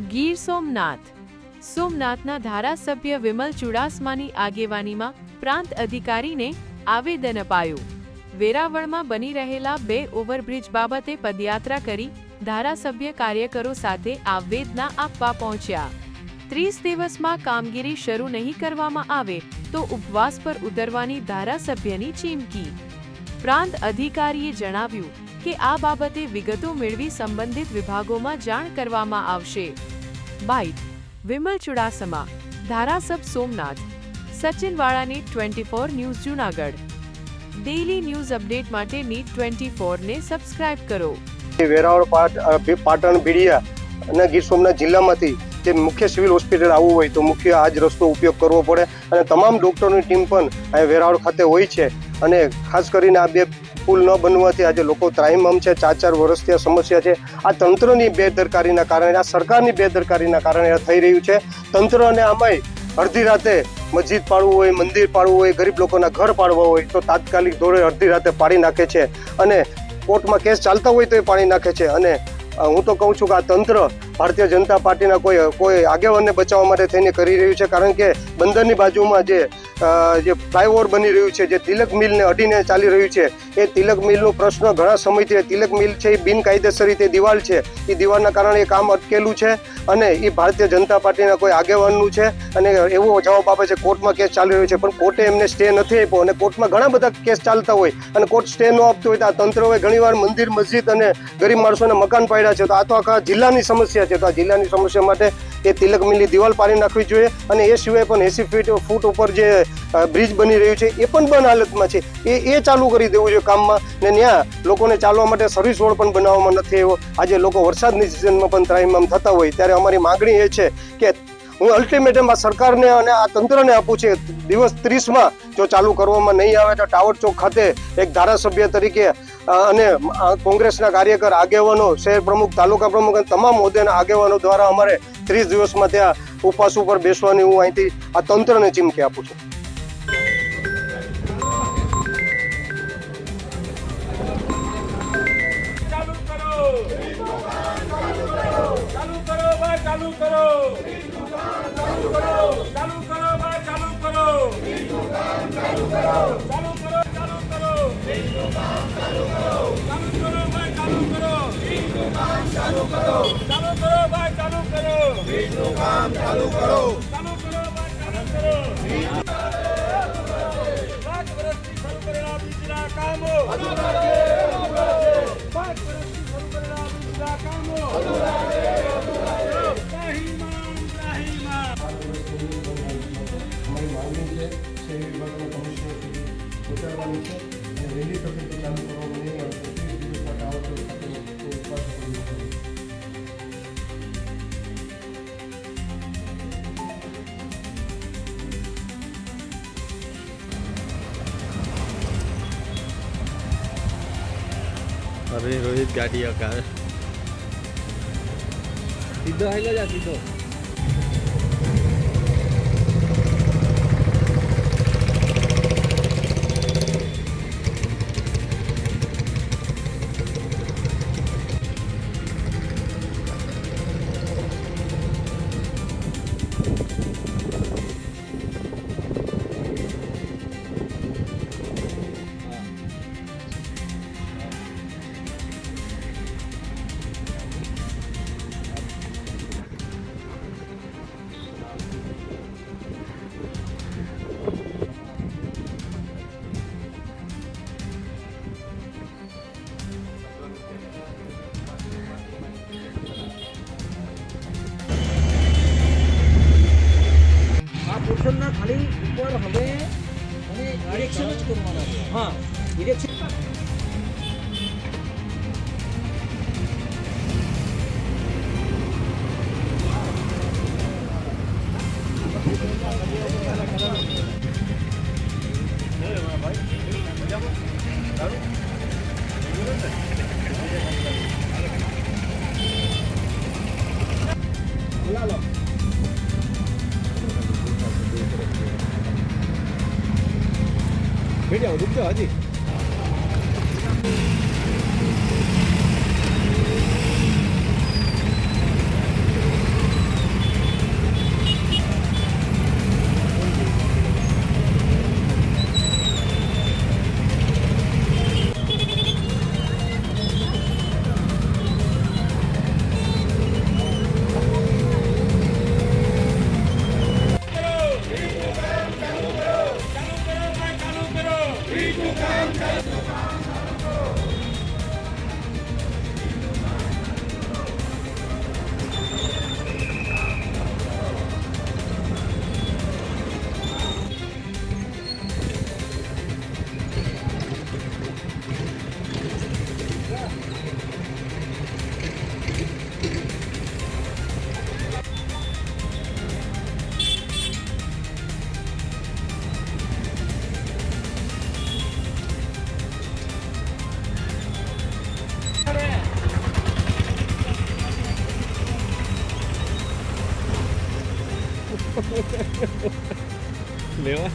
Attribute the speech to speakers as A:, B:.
A: ગીર સોમનાથના ધારાસભ્ય વિમલ ચુડાસમાની આગેવાનીમાં પ્રાંત અધિકારીને આવેદન અપાયું। વેરાવળમાં બની રહેલા 2 ઓવરબ્રિજ બાબતે પદયાત્રા કરી ધારાસભ્ય કાર્યકરો સાથે આવેદન આપવા પહોંચ્યા। 30 દિવસમાં કામગીરી શરૂ નહીં કરવામાં આવે તો ઉપવાસ પર ઉતરવાની ધારાસભ્યની ચીમકી। પ્રાંત અધિકારીએ જણાવ્યું કે આ બાબતે વિગતો મેળવી સંબંધિત વિભાગોમાં જાણ કરવામાં આવશે। બાઇટ વિમલ ચુડાસમા, ધારાસભ્ય સોમનાથ। સચિન વાળાની 24 news Junagadh. Daily news update માટે નીટ 24 ને સબસ્ક્રાઇબ કરો।
B: વેરાવળ પાટણ ભીડિયા અને ગીર સોમનાથ જિલ્લામાંથી જે મુખ્ય સિવિલ હોસ્પિટલ આવવું હોય તો મુખ્ય આ જ રસ્તો ઉપયોગ કરવો પડે અને તમામ ડોક્ટરોની ટીમ પણ અહીં વેરાવળ ખાતે હોય છે અને ખાસ કરીને આ 2 પુલ ન બનવાથી આજે લોકો ત્રાહિમામ છે। 4 વર્ષથી આ સમસ્યા છે। આ તંત્રની બેદરકારીના કારણે, આ સરકારની બેદરકારીના કારણે આ થઈ રહ્યું છે। તંત્ર અને આમાંય અડધી રાતે મસ્જિદ પાડવું હોય, મંદિર પાડવું હોય, ગરીબ લોકોના ઘર પાડવા હોય તો તાત્કાલિક ધોરણે અડધી રાતે પાડી નાખે છે અને કોર્ટમાં કેસ ચાલતા હોય તો એ પાડી નાખે છે। અને હું તો કહું છું કે આ તંત્ર ભારતીય જનતા પાર્ટીના કોઈ આગેવાનને બચાવવા માટે થઈને કરી રહ્યું છે, કારણ કે બંદરની બાજુમાં જે ફ્લાયઓવર બની રહ્યું છે, જે તિલક મિલને અડીને ચાલી રહ્યું છે, એ તિલક મિલનો પ્રશ્ન ઘણા સમયથી તિલક મિલ છે એ બિનકાયદેસર રીતે દિવાલ છે, એ દિવાલના કારણે એ કામ અટકેલું છે અને એ ભારતીય જનતા પાર્ટીના કોઈ આગેવાનનું છે અને એવો જવાબ આપે છે કોર્ટમાં કેસ ચાલી રહ્યો છે, પણ કોર્ટે એમને સ્ટે નથી આપ્યો અને કોર્ટમાં ઘણા બધા કેસ ચાલતા હોય અને કોર્ટ સ્ટે ન આપતું હોય તો આ તંત્રોએ ઘણીવાર મંદિર, મસ્જિદ અને ગરીબ માણસોને મકાન પાડ્યા છે। તો આ તો આખા જિલ્લાની સમસ્યા છે। તો આ જિલ્લાની સમસ્યા માટે એ તિલક મિલની દિવાલ પાડી નાખવી જોઈએ અને એ સિવાય પણ 80 ફૂટ ઉપર જે બ્રિજ બની રહ્યું છે એ પણ બંધ હાલતમાં છે, એ ચાલુ કરી દેવું જોઈએ કામમાં ને ત્યાં લોકોને ચાલવા માટે સર્વિસ રોડ પણ બનાવવામાં નથી આવ્યો। આજે લોકો વરસાદની સિઝનમાં પણ ત્રાહિમામ થતા હોય ત્યારે અમારી માગણી એ છે કે હું અલ્ટિમેટમ આ સરકારને અને આ તંત્રને આપું છું, દિવસ 30માં જો ચાલુ કરવામાં નહીં આવે તો ટાવર ચોક ખાતે એક ધારાસભ્ય તરીકે અને કોંગ્રેસના કાર્યકર, આગેવાનો, શહેર પ્રમુખ, તાલુકા પ્રમુખ અને તમામ હોદ્દેના આગેવાનો દ્વારા અમારે 30 દિવસમાં ત્યાં ઉપવાસ ઉપર બેસવાની હું અહીંથી આ તંત્રને ચીમકી આપું છું।
C: अरे रोहित गाड़ी का सीधो आएगा जा सीधो
D: खाली ऊपर हमें इरेक्शन करवाना है। हाँ इरेक्शन बेटा रुक जाओ हाजी।
C: લેવા